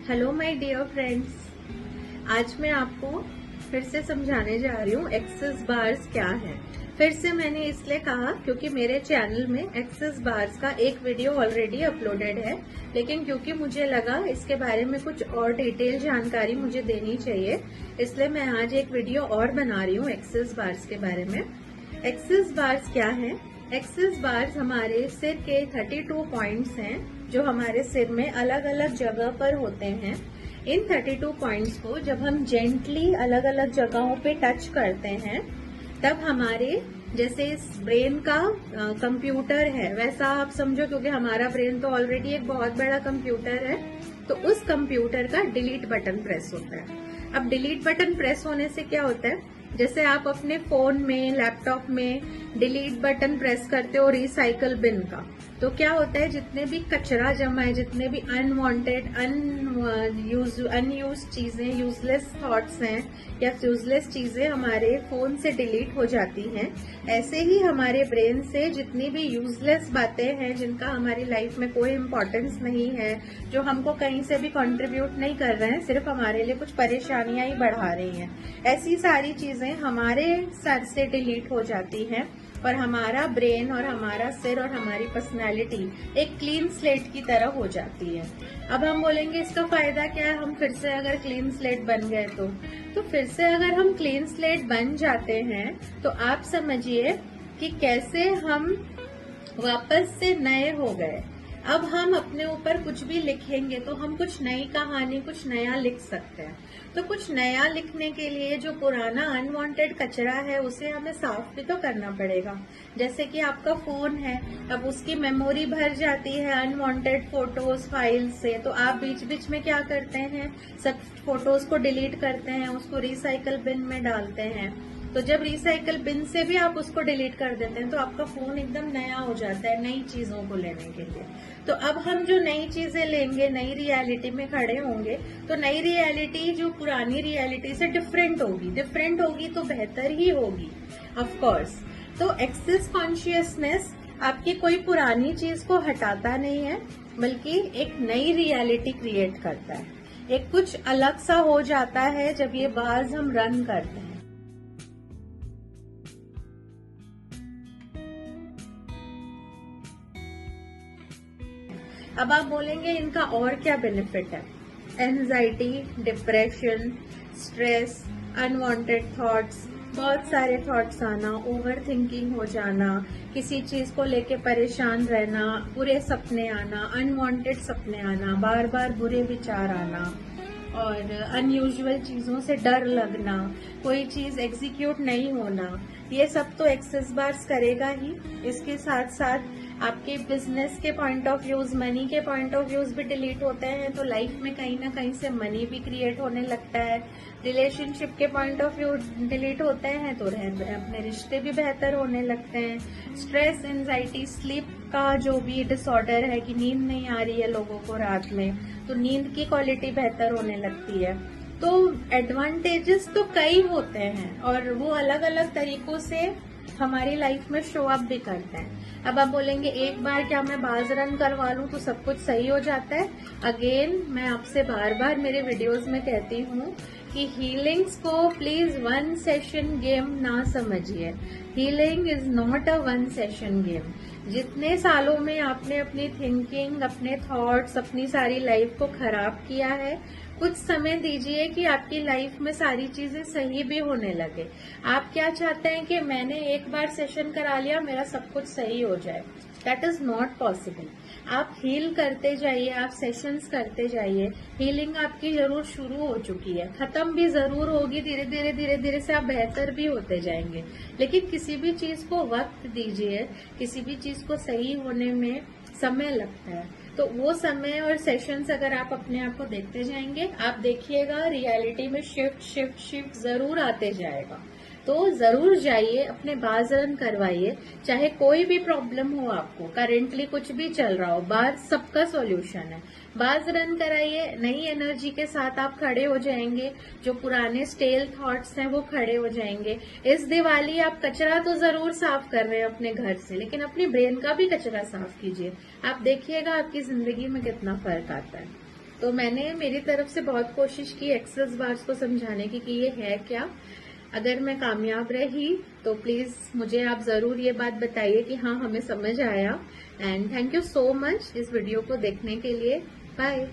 Hello my dear friends. आज मैं आपको फिर से समझाने जा रही हूँ एक्सेस बार्स क्या है। फिर से मैंने इसलिए कहा क्योंकि मेरे चैनल में एक्सेस बार्स का एक वीडियो ऑलरेडी अपलोडेड है, लेकिन क्योंकि मुझे लगा इसके बारे में कुछ और डिटेल जानकारी मुझे देनी चाहिए, इसलिए मैं आज एक वीडियो और बना रही हूँ एक्सेस बार्स के बारे में। एक्सेस बार्स क्या है? एक्सेस बार्स हमारे सिर के 32 पॉइंट्स हैं जो हमारे सिर में अलग अलग जगह पर होते हैं। इन 32 पॉइंट्स को जब हम जेंटली अलग अलग जगहों पे टच करते हैं तब हमारे जैसे इस ब्रेन का कंप्यूटर है वैसा आप समझो, क्योंकि हमारा ब्रेन तो ऑलरेडी एक बहुत बड़ा कंप्यूटर है, तो उस कंप्यूटर का डिलीट बटन प्रेस होता है। अब डिलीट बटन प्रेस होने से क्या होता है, जैसे आप अपने फोन में लैपटॉप में डिलीट बटन प्रेस करते हो रिसाइकल बिन का, तो क्या होता है जितने भी कचरा जमा है, जितने भी अनवांटेड अनयूज चीजें, यूजलेस थॉट्स हैं या यूजलेस चीजें हमारे फोन से डिलीट हो जाती हैं। ऐसे ही हमारे ब्रेन से जितनी भी यूजलेस बातें हैं जिनका हमारी लाइफ में कोई इम्पोर्टेंस नहीं है, जो हमको कहीं से भी कंट्रीब्यूट नहीं कर रहे हैं, सिर्फ हमारे लिए कुछ परेशानियां ही बढ़ा रही हैं, ऐसी सारी चीजें हमारे सर से डिलीट हो जाती हैं और हमारा ब्रेन और हमारा सिर और हमारी पर्सनैलिटी एक क्लीन स्लेट की तरह हो जाती है। अब हम बोलेंगे इसका फायदा क्या है, हम फिर से अगर क्लीन स्लेट बन गए तो फिर से अगर हम क्लीन स्लेट बन जाते हैं तो आप समझिए कि कैसे हम वापस से नए हो गए। अब हम अपने ऊपर कुछ भी लिखेंगे तो हम कुछ नई कहानी, कुछ नया लिख सकते हैं। तो कुछ नया लिखने के लिए जो पुराना अनवांटेड कचरा है उसे हमें साफ भी तो करना पड़ेगा। जैसे कि आपका फोन है, अब उसकी मेमोरी भर जाती है अनवांटेड फोटोज फाइल से, तो आप बीच बीच में क्या करते हैं, सब फोटोज को डिलीट करते हैं, उसको रिसाइकल बिन में डालते हैं। तो जब रिसाइकल बिन से भी आप उसको डिलीट कर देते हैं तो आपका फोन एकदम नया हो जाता है नई चीजों को लेने के लिए। तो अब हम जो नई चीजें लेंगे, नई रियलिटी में खड़े होंगे, तो नई रियलिटी जो पुरानी रियलिटी से डिफरेंट होगी तो बेहतर ही होगी ऑफ कोर्स। तो एक्सेस कॉन्शियसनेस आपकी कोई पुरानी चीज को हटाता नहीं है, बल्कि एक नई रियलिटी क्रिएट करता है। एक कुछ अलग सा हो जाता है जब ये बार्स हम रन करते हैं। अब आप बोलेंगे इनका और क्या बेनिफिट है? Anxiety, depression, stress, unwanted thoughts, बहुत सारे थॉट्स आना, ओवर थिंकिंग हो जाना, किसी चीज को लेके परेशान रहना, बुरे सपने आना, अनवांटेड सपने आना, बार बार बुरे विचार आना और अनयूजुअल चीजों से डर लगना, कोई चीज एग्जीक्यूट नहीं होना, ये सब तो एक्सेस बार्स करेगा ही। इसके साथ साथ आपके बिजनेस के पॉइंट ऑफ व्यूज, मनी के पॉइंट ऑफ व्यूज भी डिलीट होते हैं, तो लाइफ में कहीं ना कहीं से मनी भी क्रिएट होने लगता है। रिलेशनशिप के पॉइंट ऑफ व्यू डिलीट होते हैं तो अपने रिश्ते भी बेहतर होने लगते हैं। स्ट्रेस, एंजाइटी, स्लीप का जो भी डिसऑर्डर है कि नींद नहीं आ रही है लोगों को रात में, तो नींद की क्वालिटी बेहतर होने लगती है। तो एडवांटेजेस तो कई होते हैं और वो अलग अलग तरीकों से हमारी लाइफ में शो अप भी करते हैं। अब आप बोलेंगे एक बार क्या मैं बाज रन करवा लूं तो सब कुछ सही हो जाता है? अगेन मैं आपसे बार बार मेरे वीडियोस में कहती हूँ कि हीलिंग्स को प्लीज वन सेशन गेम ना समझिए। Healing is not a one session game. जितने सालों में आपने अपनी थिंकिंग, अपने थॉट्स, अपनी सारी लाइफ को खराब किया है, कुछ समय दीजिए कि आपकी लाइफ में सारी चीजें सही भी होने लगे। आप क्या चाहते हैं कि मैंने एक बार सेशन करा लिया मेरा सब कुछ सही हो जाए? That is not possible. आप हील करते जाइए, आप सेशंस करते जाइए। हीलिंग आपकी जरूर शुरू हो चुकी है, खत्म भी जरूर होगी, धीरे धीरे से आप बेहतर भी होते जाएंगे। लेकिन किसी भी चीज को वक्त दीजिए, किसी भी चीज को सही होने में समय लगता है, तो वो समय और सेशंस अगर आप अपने आप को देखते जाएंगे, आप देखिएगा रियलिटी में शिफ्ट जरूर आते जाएगा। तो जरूर जाइए, अपने बाज रन करवाइए, चाहे कोई भी प्रॉब्लम हो, आपको करेंटली कुछ भी चल रहा हो, बाज सबका सॉल्यूशन है। बाज रन कराइए, नई एनर्जी के साथ आप खड़े हो जाएंगे, जो पुराने स्टेल थॉट्स हैं वो खड़े हो जाएंगे। इस दिवाली आप कचरा तो जरूर साफ कर रहे हैं अपने घर से, लेकिन अपनी ब्रेन का भी कचरा साफ कीजिए। आप देखिएगा आपकी जिंदगी में कितना फर्क आता है। तो मैंने मेरी तरफ से बहुत कोशिश की एक्सेस बार्स को समझाने की कि ये है क्या। अगर मैं कामयाब रही तो प्लीज मुझे आप जरूर ये बात बताइए कि हाँ हमें समझ आया। And thank you so much इस वीडियो को देखने के लिए। बाय।